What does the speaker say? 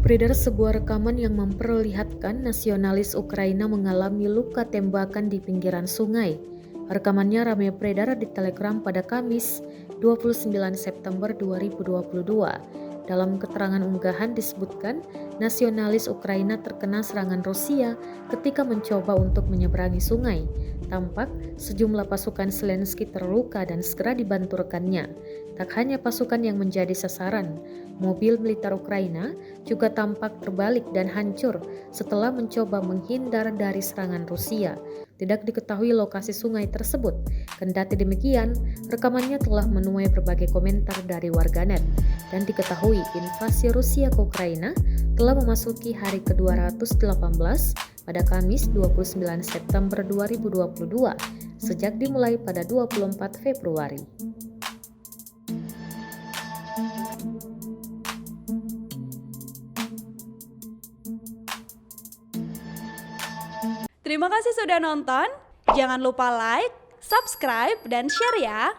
Beredar sebuah rekaman yang memperlihatkan nasionalis Ukraina mengalami luka tembakan di pinggiran sungai. Rekamannya ramai beredar di Telegram pada Kamis, 29 September 2022. Dalam keterangan unggahan disebutkan, nasionalis Ukraina terkena serangan Rusia ketika mencoba untuk menyeberangi sungai. Tampak sejumlah pasukan Zelensky terluka dan segera dibantu rekannya. Tak hanya pasukan yang menjadi sasaran, mobil militer Ukraina juga tampak terbalik dan hancur setelah mencoba menghindar dari serangan Rusia. Tidak diketahui lokasi sungai tersebut. Kendati demikian, rekamannya telah menuai berbagai komentar dari warganet dan diketahui invasi Rusia ke Ukraina telah memasuki hari ke-218 pada Kamis 29 September 2022 sejak dimulai pada 24 Februari. Terima kasih sudah nonton. Jangan lupa like, subscribe, dan share ya.